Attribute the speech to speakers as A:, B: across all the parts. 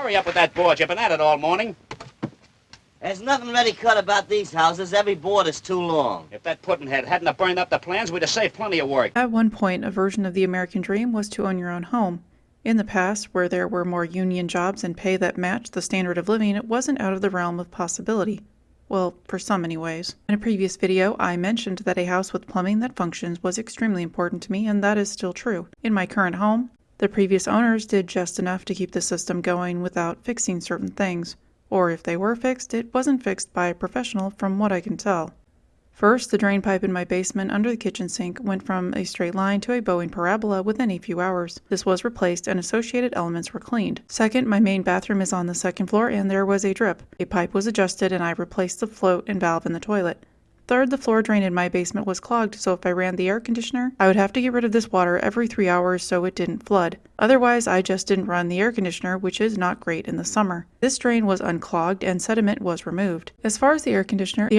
A: Hurry up with that board. You've been at it all morning.
B: There's nothing ready cut about these houses. Every board is too long.
A: If that puddinhead hadn't have burned up the plans, we'd have saved plenty of work.
C: At one point, a version of the American dream was to own your own home. In the past, where there were more union jobs and pay that matched the standard of living, it wasn't out of the realm of possibility. Well, for some anyways. In a previous video, I mentioned that a house with plumbing that functions was extremely important to me, and that is still true. In my current home, the previous owners did just enough to keep the system going without fixing certain things. Or if they were fixed, it wasn't fixed by a professional from what I can tell. First, the drain pipe in my basement under the kitchen sink went from a straight line to a bowing parabola within a few hours. This was replaced and associated elements were cleaned. Second, my main bathroom is on the second floor and there was a drip. A pipe was adjusted and I replaced the float and valve in the toilet. Third, the floor drain in my basement was clogged, so if I ran the air conditioner, I would have to get rid of this water every 3 hours so it didn't flood. Otherwise, I just didn't run the air conditioner, which is not great in the summer. This drain was unclogged and sediment was removed. As far as the air conditioner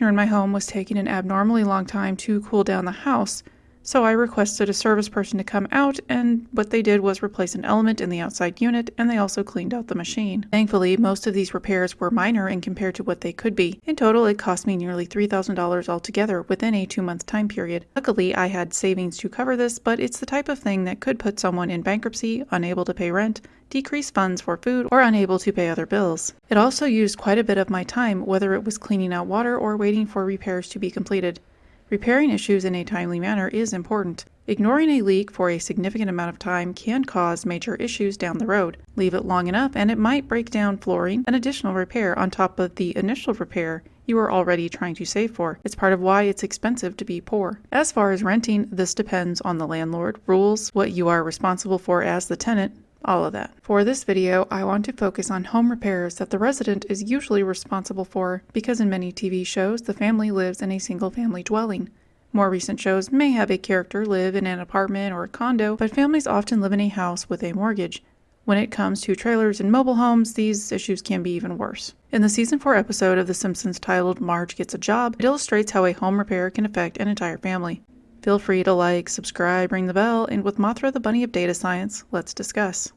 C: in my home was taking an abnormally long time to cool down the house, so I requested a service person to come out, and what they did was replace an element in the outside unit, and they also cleaned out the machine. Thankfully, most of these repairs were minor in compared to what they could be. In total, it cost me nearly $3,000 altogether within a 2-month time period. Luckily, I had savings to cover this, but it's the type of thing that could put someone in bankruptcy, unable to pay rent, decrease funds for food, or unable to pay other bills. It also used quite a bit of my time, whether it was cleaning out water or waiting for repairs to be completed. Repairing issues in a timely manner is important. Ignoring a leak for a significant amount of time can cause major issues down the road. Leave it long enough and it might break down flooring, an additional repair on top of the initial repair you are already trying to save for. It's part of why it's expensive to be poor. As far as renting, this depends on the landlord, rules, what you are responsible for as the tenant, all of that. For this video, I want to focus on home repairs that the resident is usually responsible for because in many TV shows, the family lives in a single-family dwelling. More recent shows may have a character live in an apartment or a condo, but families often live in a house with a mortgage. When it comes to trailers and mobile homes, these issues can be even worse. In the Season 4 episode of The Simpsons titled Marge Gets a Job, it illustrates how a home repair can affect an entire family. Feel free to like, subscribe, ring the bell, and with Mothra the Bunny of Data Science, let's discuss.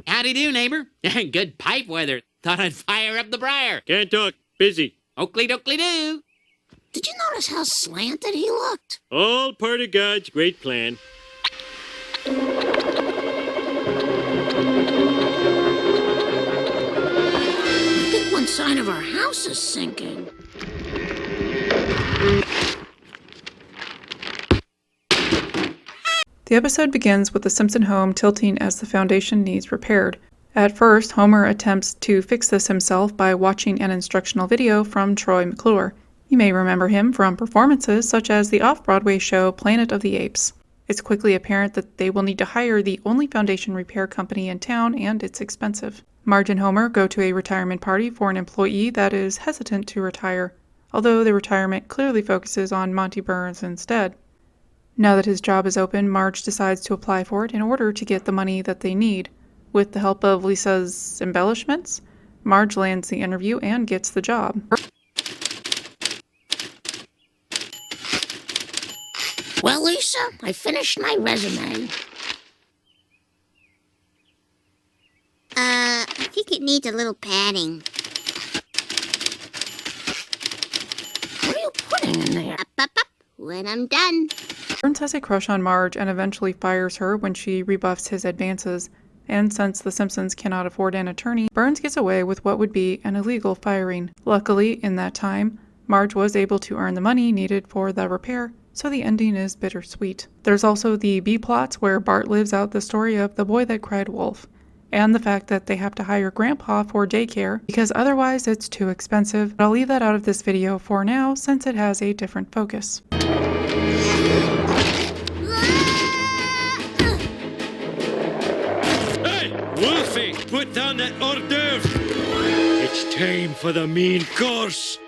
D: Howdy do, neighbor. Good pipe weather. Thought I'd fire up the briar.
E: Can't talk. Busy.
D: Oakley dokley do.
F: Did you notice how slanted he looked?
E: All part of God's great plan.
F: I think one side of our house is sinking.
C: The episode begins with the Simpson home tilting as the foundation needs repaired. At first, Homer attempts to fix this himself by watching an instructional video from Troy McClure. You may remember him from performances such as the off-Broadway show Planet of the Apes. It's quickly apparent that they will need to hire the only foundation repair company in town, and it's expensive. Marge and Homer go to a retirement party for an employee that is hesitant to retire, although the retirement clearly focuses on Monty Burns instead. Now that his job is open, Marge decides to apply for it in order to get the money that they need. With the help of Lisa's embellishments, Marge lands the interview and gets the job.
F: Well, Lisa, I finished my resume.
G: I think it needs a little padding.
F: What are you putting in there?
G: Up, when I'm done.
C: Burns has a crush on Marge and eventually fires her when she rebuffs his advances. And since the Simpsons cannot afford an attorney, Burns gets away with what would be an illegal firing. Luckily, in that time, Marge was able to earn the money needed for the repair, so the ending is bittersweet. There's also the B-plots where Bart lives out the story of the boy that cried wolf, and the fact that they have to hire Grandpa for daycare because otherwise it's too expensive. But I'll leave that out of this video for now since it has a different focus.
E: Wolfie, put down that hors d'oeuvre. It's time for the main course.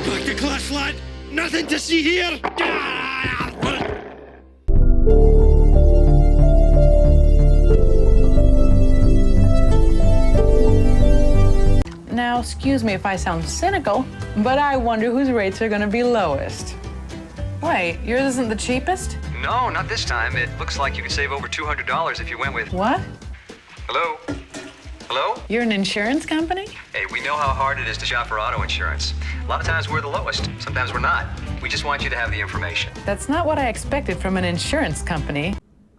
E: Back to class, lad. Nothing to see here.
H: Now, excuse me if I sound cynical, but I wonder whose rates are going to be lowest. Wait, yours isn't the cheapest?
I: No, not this time. It looks like you could save over $200 if you went with...
H: What?
I: Hello? Hello?
H: You're an insurance company?
I: Hey, we know how hard it is to shop for auto insurance. A lot of times we're the lowest. Sometimes we're not. We just want you to have the information.
H: That's not what I expected from an insurance company.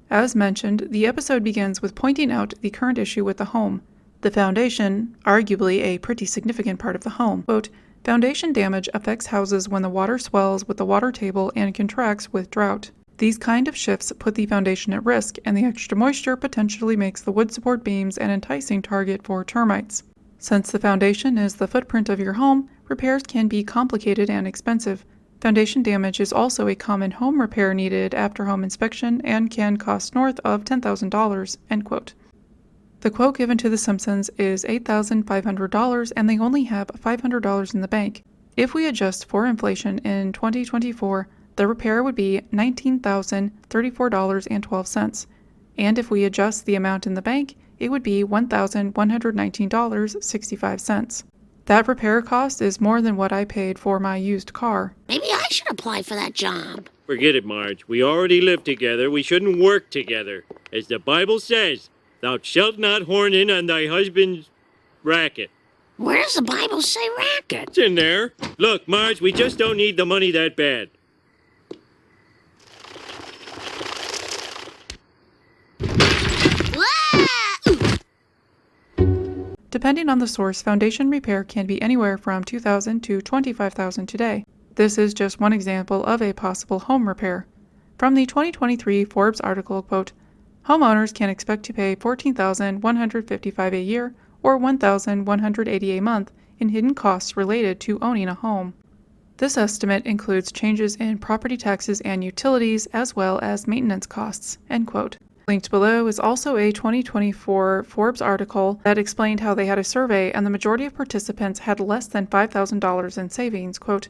C: As mentioned, the episode begins with pointing out the current issue with the home. The foundation, arguably a pretty significant part of the home. Quote, foundation damage affects houses when the water swells with the water table and contracts with drought. These kind of shifts put the foundation at risk, and the extra moisture potentially makes the wood support beams an enticing target for termites. Since the foundation is the footprint of your home, repairs can be complicated and expensive. Foundation damage is also a common home repair needed after home inspection and can cost north of $10,000, end quote. The quote given to The Simpsons is $8,500 and they only have $500 in the bank. If we adjust for inflation in 2024, the repair would be $19,034.12. And if we adjust the amount in the bank, it would be $1,119.65. That repair cost is more than what I paid for my used car.
F: Maybe I should apply for that job.
E: Forget it, Marge. We already live together. We shouldn't work together. As the Bible says, thou shalt not horn in on thy husband's racket.
F: Where does the Bible say racket?
E: It's in there. Look, Marge, we just don't need the money that bad.
C: Depending on the source, foundation repair can be anywhere from $2,000 to $25,000 today. This is just one example of a possible home repair. From the 2023 Forbes article, quote, homeowners can expect to pay $14,155 a year or $1,180 a month in hidden costs related to owning a home. This estimate includes changes in property taxes and utilities as well as maintenance costs, end quote. Linked below is also a 2024 Forbes article that explained how they had a survey and the majority of participants had less than $5,000 in savings. Quote,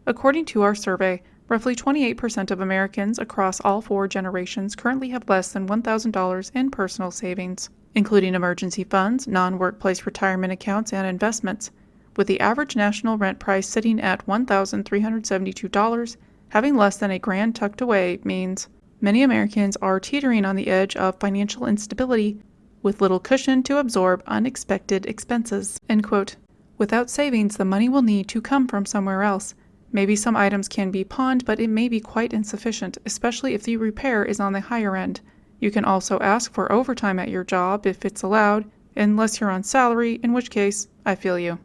C: according to our survey, roughly 28% of Americans across all 4 generations currently have less than $1,000 in personal savings, including emergency funds, non-workplace retirement accounts, and investments. With the average national rent price sitting at $1,372, having less than $1,000 tucked away means many Americans are teetering on the edge of financial instability with little cushion to absorb unexpected expenses, end quote. Without savings, the money will need to come from somewhere else. Maybe some items can be pawned, but it may be quite insufficient, especially if the repair is on the higher end. You can also ask for overtime at your job if it's allowed, unless you're on salary, in which case, I feel you.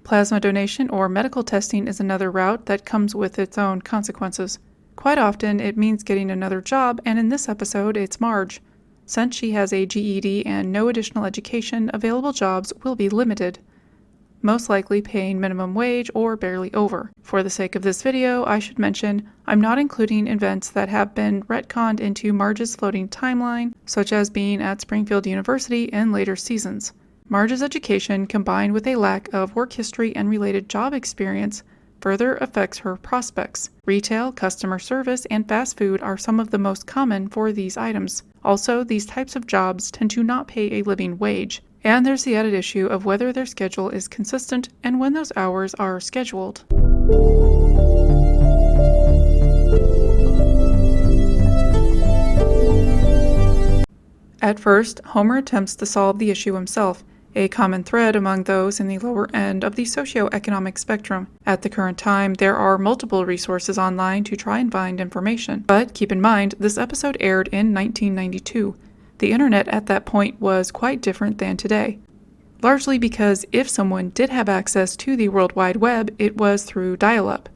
C: Plasma donation or medical testing is another route that comes with its own consequences. Quite often, it means getting another job, and in this episode, it's Marge. Since she has a GED and no additional education, available jobs will be limited, most likely paying minimum wage or barely over. For the sake of this video, I should mention I'm not including events that have been retconned into Marge's floating timeline, such as being at Springfield University in later seasons. Marge's education, combined with a lack of work history and related job experience, further affects her prospects. Retail, customer service, and fast food are some of the most common for these items. Also, these types of jobs tend to not pay a living wage. And there's the added issue of whether their schedule is consistent and when those hours are scheduled. At first, Homer attempts to solve the issue himself, a common thread among those in the lower end of the socioeconomic spectrum. At the current time, there are multiple resources online to try and find information. But keep in mind, this episode aired in 1992. The internet at that point was quite different than today. Largely because if someone did have access to the World Wide Web, it was through dial-up.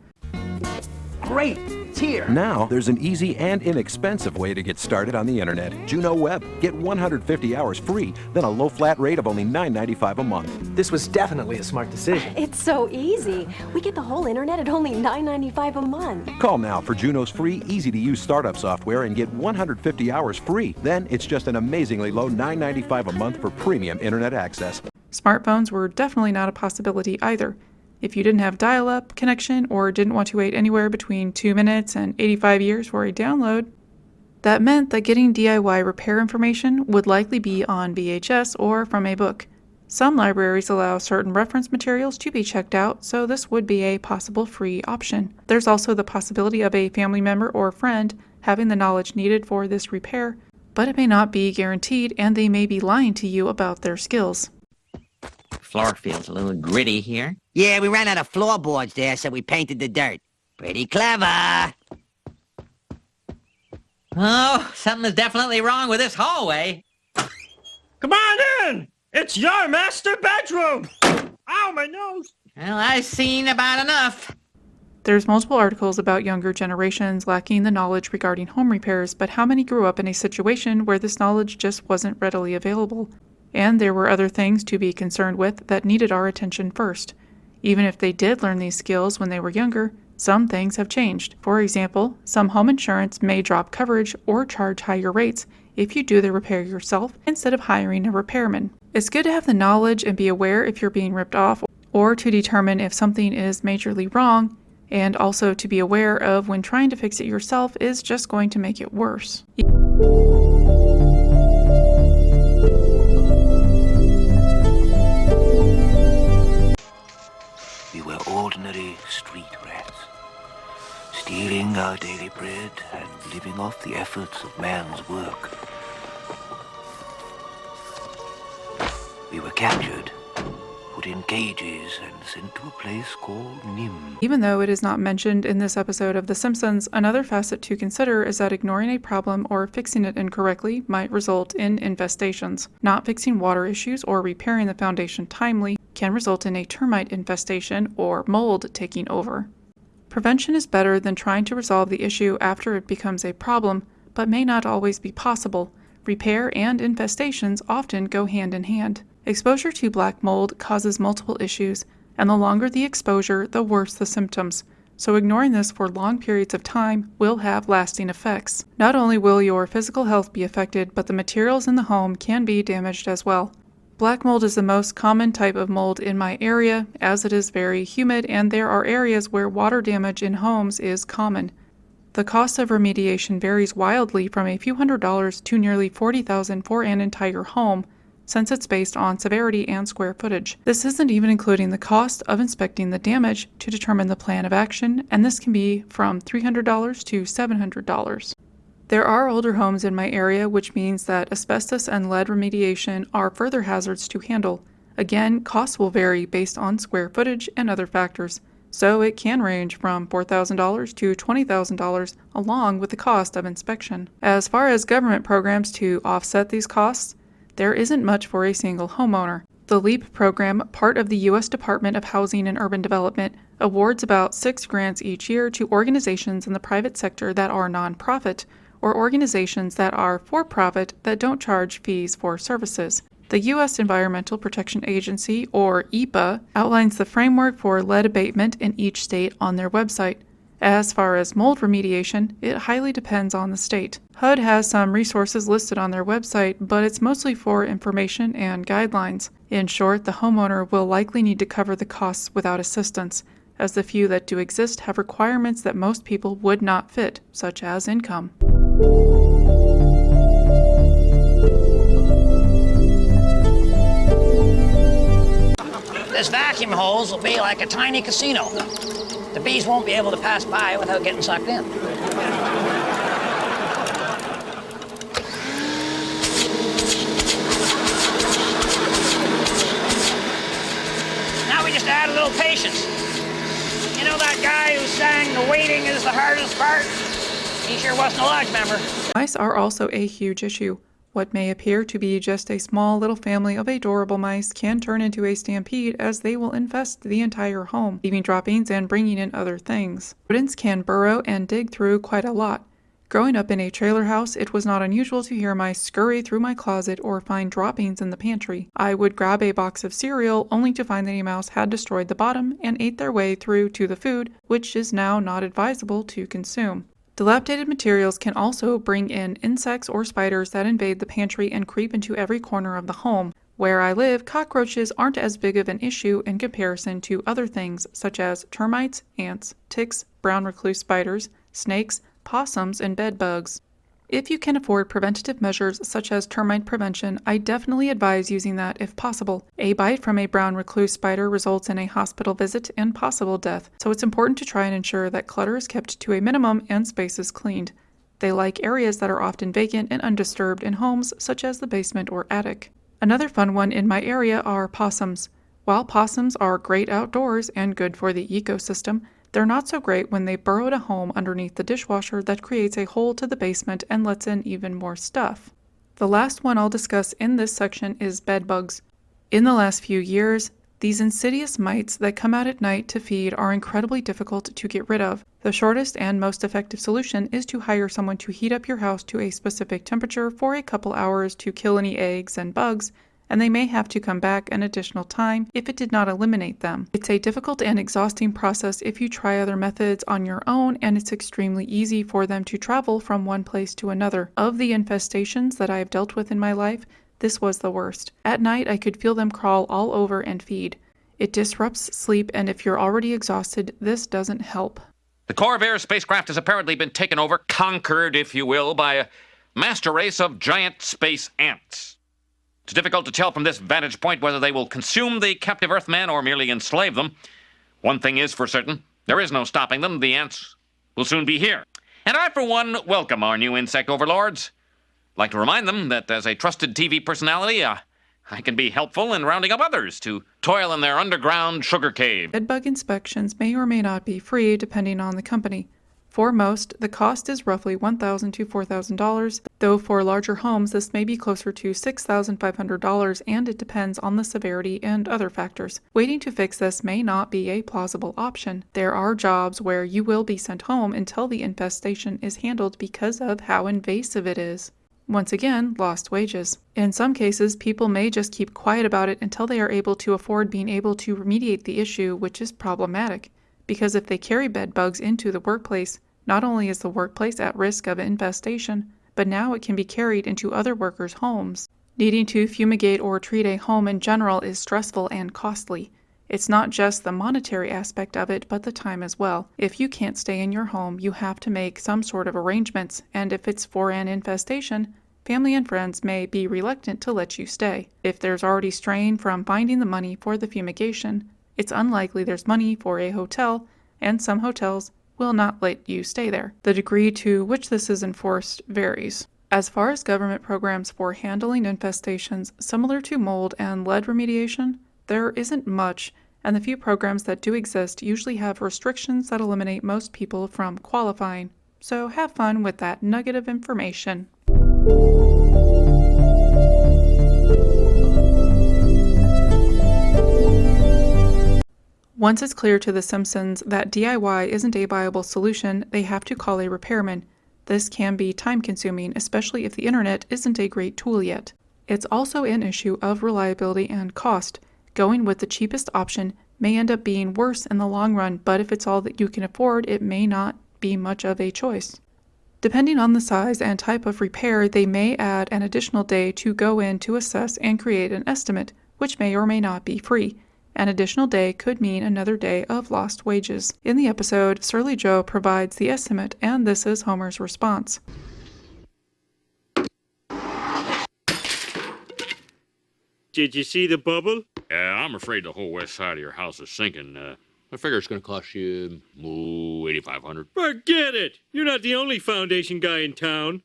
J: Great! It's here! Now, there's an easy and inexpensive way to get started on the internet. Juno Web. Get 150 hours free, then a low flat rate of only $9.95 a month.
K: This was definitely a smart decision.
L: It's so easy. We get the whole internet at only $9.95 a month.
J: Call now for Juno's free, easy-to-use startup software and get 150 hours free. Then it's just an amazingly low $9.95 a month for premium internet access.
C: Smartphones were definitely not a possibility either. If you didn't have dial-up connection or didn't want to wait anywhere between 2 minutes and 85 years for a download, that meant that getting DIY repair information would likely be on VHS or from a book. Some libraries allow certain reference materials to be checked out, so this would be a possible free option. There's also the possibility of a family member or friend having the knowledge needed for this repair, but it may not be guaranteed and they may be lying to you about their skills.
M: Floor feels a little gritty here.
B: Yeah, we ran out of floorboards there, so we painted the dirt. Pretty clever.
M: Oh, something is definitely wrong with this hallway.
E: Come on in! It's your master bedroom! Ow, my nose!
M: Well, I've seen about enough.
C: There's multiple articles about younger generations lacking the knowledge regarding home repairs, but how many grew up in a situation where this knowledge just wasn't readily available? And there were other things to be concerned with that needed our attention first. Even if they did learn these skills when they were younger, some things have changed. For example, some home insurance may drop coverage or charge higher rates if you do the repair yourself instead of hiring a repairman. It's good to have the knowledge and be aware if you're being ripped off or to determine if something is majorly wrong, and also to be aware of when trying to fix it yourself is just going to make it worse.
N: We were ordinary street rats, stealing our daily bread and living off the efforts of man's work. We were captured, put in cages, and sent to a place called NIMH.
C: Even though it is not mentioned in this episode of The Simpsons, another facet to consider is that ignoring a problem or fixing it incorrectly might result in infestations. Not fixing water issues or repairing the foundation timely can result in a termite infestation or mold taking over. Prevention is better than trying to resolve the issue after it becomes a problem, but may not always be possible. Repair and infestations often go hand in hand. Exposure to black mold causes multiple issues, and the longer the exposure, the worse the symptoms. So ignoring this for long periods of time will have lasting effects. Not only will your physical health be affected, but the materials in the home can be damaged as well. Black mold is the most common type of mold in my area, as it is very humid and there are areas where water damage in homes is common. The cost of remediation varies wildly from a few $100s to nearly $40,000 for an entire home, since it's based on severity and square footage. This isn't even including the cost of inspecting the damage to determine the plan of action, and this can be from $300 to $700. There are older homes in my area, which means that asbestos and lead remediation are further hazards to handle. Again, costs will vary based on square footage and other factors, so it can range from $4,000 to $20,000 along with the cost of inspection. As far as government programs to offset these costs, there isn't much for a single homeowner. The LEAP program, part of the U.S. Department of Housing and Urban Development, awards about 6 grants each year to organizations in the private sector that are nonprofit, or organizations that are for-profit that don't charge fees for services. The U.S. Environmental Protection Agency, or EPA, outlines the framework for lead abatement in each state on their website. As far as mold remediation, it highly depends on the state. HUD has some resources listed on their website, but it's mostly for information and guidelines. In short, the homeowner will likely need to cover the costs without assistance, as the few that do exist have requirements that most people would not fit, such as income.
O: This vacuum hose will be like a tiny casino. The bees won't be able to pass by without getting sucked in. Now we just add a little patience. You know that guy who sang "The waiting is the hardest part"? He sure wasn't a lodge member.
C: Mice are also a huge issue. What may appear to be just a small little family of adorable mice can turn into a stampede as they will infest the entire home, leaving droppings and bringing in other things. Rodents can burrow and dig through quite a lot. Growing up in a trailer house, it was not unusual to hear mice scurry through my closet or find droppings in the pantry. I would grab a box of cereal only to find that a mouse had destroyed the bottom and ate their way through to the food, which is now not advisable to consume. Dilapidated materials can also bring in insects or spiders that invade the pantry and creep into every corner of the home. Where I live, cockroaches aren't as big of an issue in comparison to other things such as termites, ants, ticks, brown recluse spiders, snakes, possums, and bed bugs. If you can afford preventative measures such as termite prevention, I definitely advise using that if possible. A bite from a brown recluse spider results in a hospital visit and possible death, so it's important to try and ensure that clutter is kept to a minimum and spaces cleaned. They like areas that are often vacant and undisturbed in homes such as the basement or attic. Another fun one in my area are possums. While possums are great outdoors and good for the ecosystem, they're not so great when they burrowed a home underneath the dishwasher that creates a hole to the basement and lets in even more stuff. The last one I'll discuss in this section is bedbugs. In the last few years, these insidious mites that come out at night to feed are incredibly difficult to get rid of. The shortest and most effective solution is to hire someone to heat up your house to a specific temperature for a couple hours to kill any eggs and bugs, and they may have to come back an additional time if it did not eliminate them. It's a difficult and exhausting process if you try other methods on your own, and it's extremely easy for them to travel from one place to another. Of the infestations that I have dealt with in my life, this was the worst. At night, I could feel them crawl all over and feed. It disrupts sleep, and if you're already exhausted, this doesn't help.
P: The Corvair spacecraft has apparently been taken over, conquered, if you will, by a master race of giant space ants. It's difficult to tell from this vantage point whether they will consume the captive Earthmen or merely enslave them. One thing is for certain, there is no stopping them. The ants will soon be here. And I, for one, welcome our new insect overlords. I'd like to remind them that as a trusted TV personality, I can be helpful in rounding up others to toil in their underground sugar cave.
C: Bedbug inspections may or may not be free depending on the company. For most, the cost is roughly $1,000 to $4,000, though for larger homes this may be closer to $6,500, and it depends on the severity and other factors. Waiting to fix this may not be a plausible option. There are jobs where you will be sent home until the infestation is handled because of how invasive it is. Once again, lost wages. In some cases, people may just keep quiet about it until they are able to afford being able to remediate the issue, which is problematic. Because if they carry bed bugs into the workplace, not only is the workplace at risk of infestation, but now it can be carried into other workers' homes. Needing to fumigate or treat a home in general is stressful and costly. It's not just the monetary aspect of it, but the time as well. If you can't stay in your home, you have to make some sort of arrangements, and if it's for an infestation, family and friends may be reluctant to let you stay. If there's already strain from finding the money for the fumigation, it's unlikely there's money for a hotel, and some hotels will not let you stay there. The degree to which this is enforced varies. As far as government programs for handling infestations similar to mold and lead remediation, there isn't much, and the few programs that do exist usually have restrictions that eliminate most people from qualifying. So have fun with that nugget of information. Once it's clear to the Simpsons that DIY isn't a viable solution, they have to call a repairman. This can be time-consuming, especially if the internet isn't a great tool yet. It's also an issue of reliability and cost. Going with the cheapest option may end up being worse in the long run, but if it's all that you can afford, it may not be much of a choice. Depending on the size and type of repair, they may add an additional day to go in to assess and create an estimate, which may or may not be free. An additional day could mean another day of lost wages. In the episode, Surly Joe provides the estimate, and this is Homer's response.
E: Did you see the bubble?
Q: Yeah, I'm afraid the whole west side of your house is sinking. I figure it's going to cost you, $8,500.
E: Forget it! You're not the only foundation guy in town.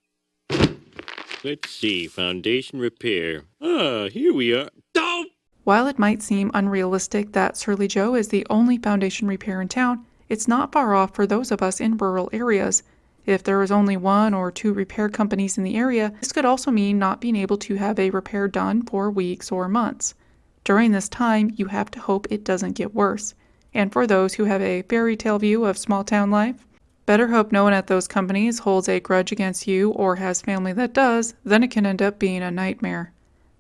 E: Let's see, foundation repair. Ah, here we are. Oh!
C: While it might seem unrealistic that Surly Joe is the only foundation repair in town, it's not far off for those of us in rural areas. If there is only 1 or 2 repair companies in the area, this could also mean not being able to have a repair done for weeks or months. During this time, you have to hope it doesn't get worse. And for those who have a fairy tale view of small town life, better hope no one at those companies holds a grudge against you or has family that does, then it can end up being a nightmare.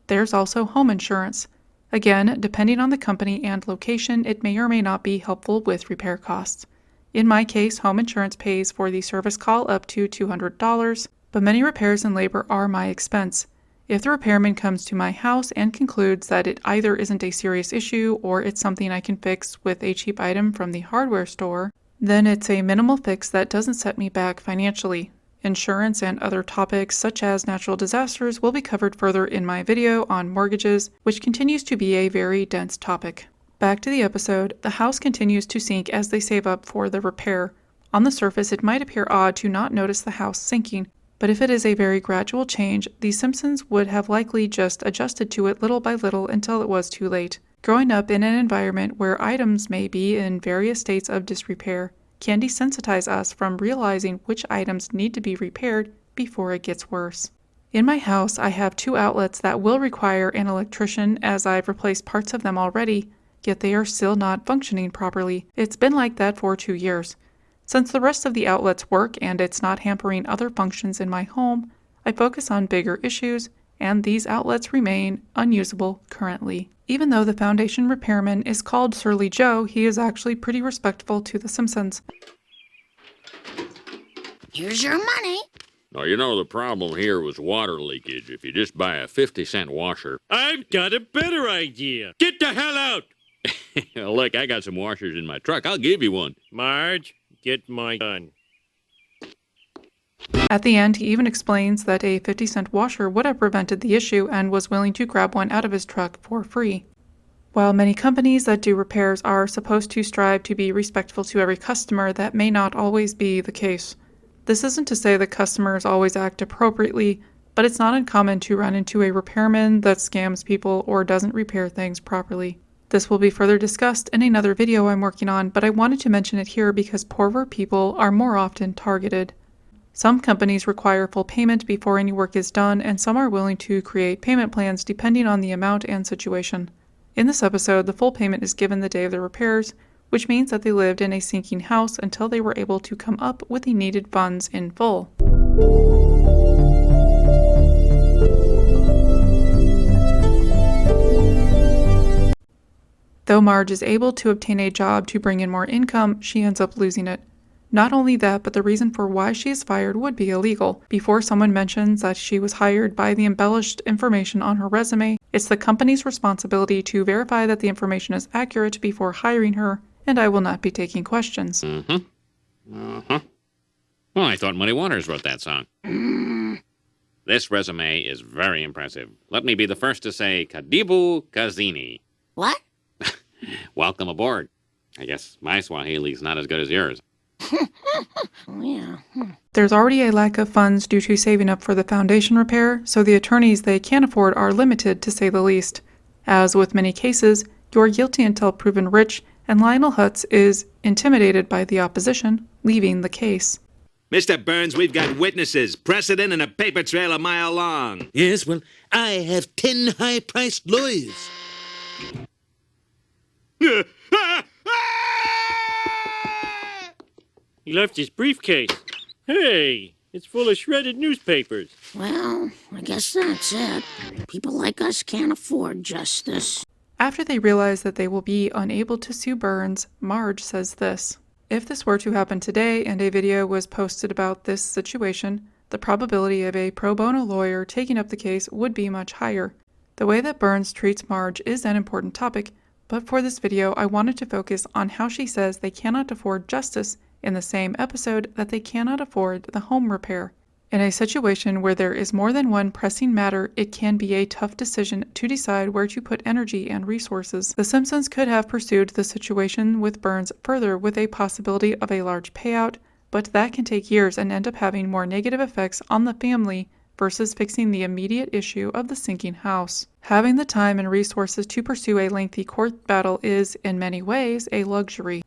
C: There's also home insurance. Again, depending on the company and location, it may or may not be helpful with repair costs. In my case, home insurance pays for the service call up to $200, but many repairs and labor are my expense. If the repairman comes to my house and concludes that it either isn't a serious issue or it's something I can fix with a cheap item from the hardware store, then it's a minimal fix that doesn't set me back financially. Insurance and other topics such as natural disasters will be covered further in my video on mortgages, which continues to be a very dense topic. Back to the episode, the house continues to sink as they save up for the repair. On the surface, it might appear odd to not notice the house sinking, but if it is a very gradual change, the Simpsons would have likely just adjusted to it little by little until it was too late. Growing up in an environment where items may be in various states of disrepair can desensitize us from realizing which items need to be repaired before it gets worse. In my house, I have 2 outlets that will require an electrician as I've replaced parts of them already, yet they are still not functioning properly. It's been like that for 2 years. Since the rest of the outlets work and it's not hampering other functions in my home, I focus on bigger issues, and these outlets remain unusable currently. Even though the foundation repairman is called Surly Joe, he is actually pretty respectful to the Simpsons.
F: Here's your money.
Q: Now, you know, the problem here was water leakage. If you just buy a 50-cent washer...
E: I've got a better idea. Get the hell out!
Q: Look, I got some washers in my truck. I'll give you one.
E: Marge, get my gun.
C: At the end, he even explains that a 50-cent washer would have prevented the issue and was willing to grab one out of his truck for free. While many companies that do repairs are supposed to strive to be respectful to every customer, that may not always be the case. This isn't to say that customers always act appropriately, but it's not uncommon to run into a repairman that scams people or doesn't repair things properly. This will be further discussed in another video I'm working on, but I wanted to mention it here because poorer people are more often targeted. Some companies require full payment before any work is done, and some are willing to create payment plans depending on the amount and situation. In this episode, the full payment is given the day of the repairs, which means that they lived in a sinking house until they were able to come up with the needed funds in full. Though Marge is able to obtain a job to bring in more income, she ends up losing it. Not only that, but the reason for why she is fired would be illegal. Before someone mentions that she was hired by the embellished information on her resume, it's the company's responsibility to verify that the information is accurate before hiring her, and I will not be taking questions.
P: Well, I thought Muddy Waters wrote that song. This resume is very impressive. Let me be the first to say Kadibu Kazini.
F: What?
P: Welcome aboard. I guess my Swahili's not as good as yours.
F: Yeah.
C: There's already a lack of funds due to saving up for the foundation repair, so the attorneys they can afford are limited, to say the least. As with many cases, you're guilty until proven rich, and Lionel Hutz is intimidated by the opposition, leaving the case.
R: Mr. Burns, we've got witnesses, precedent, and a paper trail a mile long.
S: Yes, well, I have 10 high-priced lawyers.
E: He left his briefcase. Hey, it's full of shredded newspapers.
F: Well, I guess that's it. People like us can't afford justice.
C: After they realize that they will be unable to sue Burns, Marge says this. If this were to happen today and a video was posted about this situation, the probability of a pro bono lawyer taking up the case would be much higher. The way that Burns treats Marge is an important topic, but for this video I wanted to focus on how she says they cannot afford justice in the same episode that they cannot afford the home repair. In a situation where there is more than one pressing matter, it can be a tough decision to decide where to put energy and resources. The Simpsons could have pursued the situation with Burns further with a possibility of a large payout, but that can take years and end up having more negative effects on the family versus fixing the immediate issue of the sinking house. Having the time and resources to pursue a lengthy court battle is, in many ways, a luxury.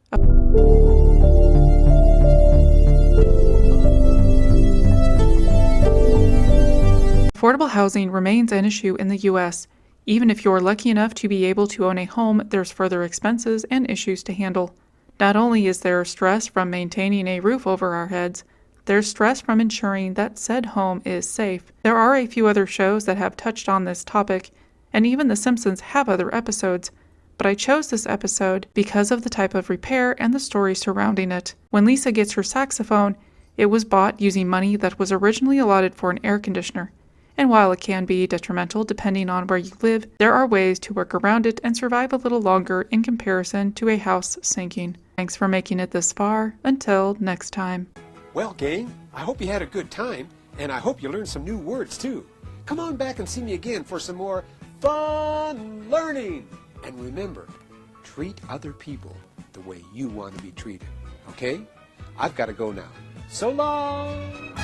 C: Affordable housing remains an issue in the U.S. Even if you're lucky enough to be able to own a home, there's further expenses and issues to handle. Not only is there stress from maintaining a roof over our heads, there's stress from ensuring that said home is safe. There are a few other shows that have touched on this topic, and even The Simpsons have other episodes, but I chose this episode because of the type of repair and the story surrounding it. When Lisa gets her saxophone, it was bought using money that was originally allotted for an air conditioner. And while it can be detrimental depending on where you live, there are ways to work around it and survive a little longer in comparison to a house sinking. Thanks for making it this far. Until next time.
T: Well, gang, I hope you had a good time, and I hope you learned some new words, too. Come on back and see me again for some more fun learning. And remember, treat other people the way you want to be treated, okay? I've got to go now. So long!